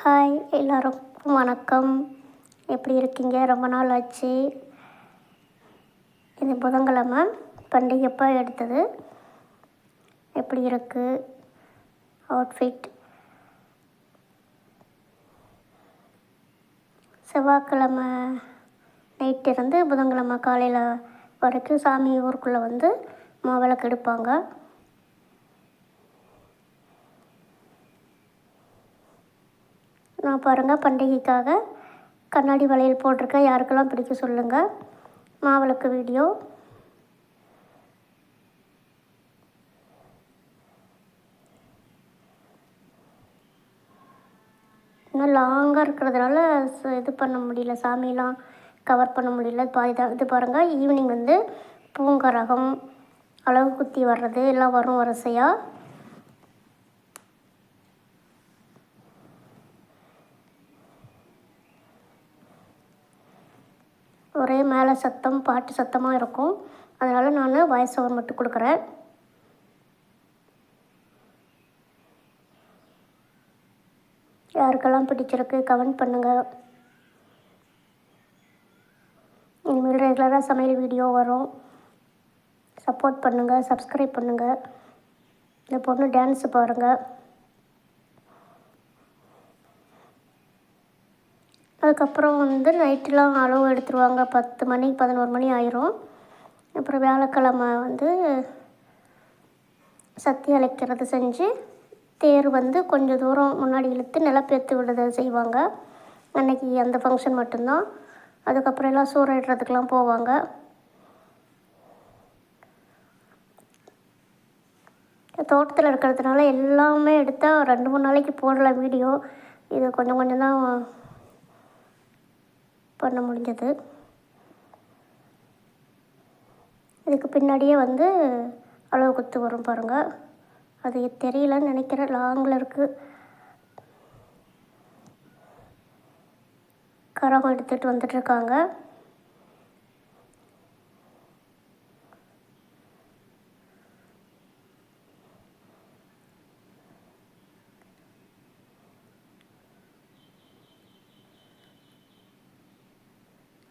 Hi எல்லோருக்கும் வணக்கம். எப்படி இருக்கீங்க? ரொம்ப நாள் ஆச்சு. இது புதன்கிழமை பண்டிகைப்போ எடுத்தது. எப்படி இருக்குது அவுட்ஃபிட்? செவ்வாய்க்கிழமை நைட்டு இருந்து புதன்கிழமை காலையில் வரைக்கும் சாமி ஊருக்குள்ளே வந்து மாவிளக்கு எடுப்பாங்க. நான் பாருங்கள் பண்டிகைக்காக கண்ணாடி வளையல் போட்டிருக்கேன். யாருக்கெல்லாம் பிடிக்க சொல்லுங்கள். மாவிளக்கு வீடியோ இன்னும் லாங்காக இருக்கிறதுனால இது பண்ண முடியல, சாமியெலாம் கவர் பண்ண முடியல. பாதி தான் இது பாருங்கள். ஈவினிங் வந்து பூங்கரகம், அலகு குத்தி வர்றது எல்லாம் வரும் வரிசையாக. ஒரே மேலே சத்தம், பாட்டு சத்தமாக இருக்கும். அதனால் நான் வாய்ஸ் ஓவர் மட்டும் கொடுக்குறேன். யாருக்கெல்லாம் பிடிச்சிருக்கு கமெண்ட் பண்ணுங்கள். இனிமேல் ரெகுலராக சமையல் வீடியோ வரும். சப்போர்ட் பண்ணுங்கள், சப்ஸ்கிரைப் பண்ணுங்கள். இந்த பொண்ணு டான்ஸு பாருங்கள். அதுக்கப்புறம் வந்து நைட்டெலாம் அளவு எடுத்துருவாங்க. 10 மணி 11 மணி ஆயிரும். அப்புறம் வியாழக்கிழமை வந்து சத்தி அழைக்கிறது செஞ்சு தேர் வந்து கொஞ்சம் தூரம் முன்னாடி இழுத்து நிலப்பேற்று விடுதல் செய்வாங்க. அன்றைக்கி அந்த ஃபங்க்ஷன் மட்டும்தான். அதுக்கப்புறம் எல்லாம் சூறையிடுறதுக்கெலாம் போவாங்க. தோட்டத்தில் இருக்கிறதுனால எல்லாமே எடுத்தால் 2-3 நாளைக்கு போடல வீடியோ. இது கொஞ்சம் கொஞ்சம் தான் பண்ண முடிஞ்சது. இதுக்கு பின்னாடியே வந்து அளவு குத்து வரும் பாருங்கள். அது தெரியலன்னு நினைக்கிறேன், லாங்கில் இருக்குது. கரகம் எடுத்துகிட்டு வந்துட்டுருக்காங்க.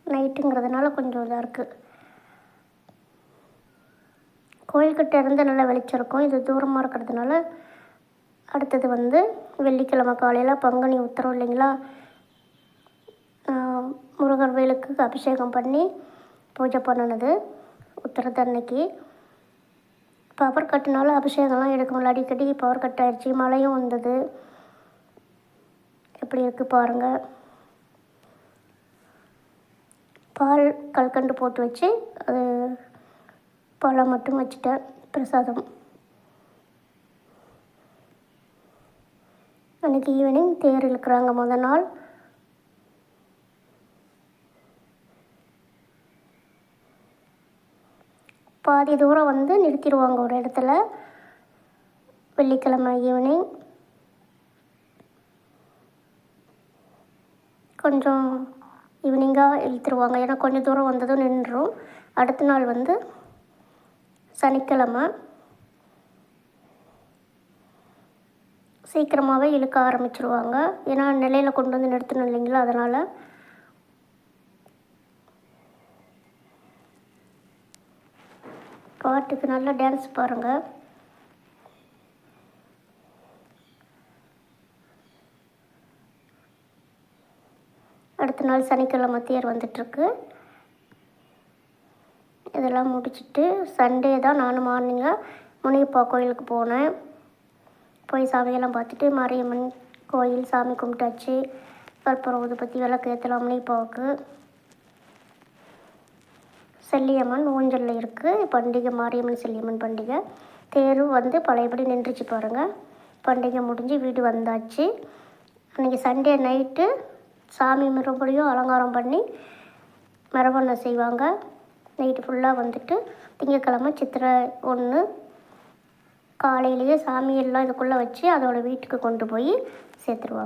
நைட்டுங்கிறதுனால கொஞ்சம் இதாக இருக்குது. கோயில்கிட்ட இருந்து நல்லா வெளிச்சம் இருக்கும். இது தூரமாக இருக்கிறதுனால. அடுத்தது வந்து வெள்ளிக்கிழமை காலையில் பங்குனி உத்திரம் இல்லைங்களா, முருகர் வேலுக்கு அபிஷேகம் பண்ணி பூஜை பண்ணினது உத்திரத்து அன்னைக்கு. பவர் கட்டுனால அபிஷேகம்லாம் எடுக்க முடியல. அடிக்கடி பவர் கட் ஆகிடுச்சி. மழையும் வந்தது. எப்படி இருக்குது பாருங்கள். பால் கல்கண்டு போட்டு வச்சு அது பழம் மட்டும் வச்சுட்டேன் பிரசாதம். அன்றைக்கி ஈவினிங் தேர் இழுக்கிறாங்க. முதல் நாள் பாதி தூரம் வந்து நிறுத்திடுவாங்க ஒரு இடத்துல. வெள்ளிக்கிழமை ஈவினிங் கொஞ்சம் ஈவினிங்காக இழுத்துருவாங்க. ஏன்னா கொஞ்சம் தூரம் வந்ததும் நின்றுடும். அடுத்த நாள் வந்து சனிக்கிழமை சீக்கிரமாகவே இழுக்க ஆரம்பிச்சிருவாங்க. ஏன்னா நிலையில் கொண்டு வந்து நிறுத்தணும் இல்லைங்களா, அதனால். பாட்டுக்கு நல்லா டான்ஸ் பாருங்கள். அடுத்த நாள் சனிக்கிழமை தேர் வந்துட்டுருக்கு. இதெல்லாம் முடிச்சுட்டு சண்டே தான் நானும் மார்னிங்காக முனியப்பா கோயிலுக்கு போனேன். போய் சாமியெல்லாம் பார்த்துட்டு மாரியம்மன் கோயில் சாமி கும்பிட்டாச்சு. கற்பூரம் ஊதுபத்தி விளக்கு ஏற்றலாம் முனியப்பாவுக்கு. செல்லியம்மன் ஊஞ்சலில் இருக்குது. பண்டிகை மாரியம்மன் செல்லியம்மன் பண்டிகை. தேரும் வந்து பழையபடி நின்றுச்சு பாருங்கள். பண்டிகை முடிஞ்சு வீடு வந்தாச்சு. அன்றைக்கி சண்டே நைட்டு சாமி மறுபடியும் அலங்காரம் பண்ணி மரபண்ணை செய்வாங்க. நைட்டு ஃபுல்லாக வந்துட்டு திங்கக்கிழமை சித்திரை 1 காலையிலேயே சாமியெல்லாம் இதுக்குள்ளே வச்சு அதோட வீட்டுக்கு கொண்டு போய் சேர்த்துருவாங்க.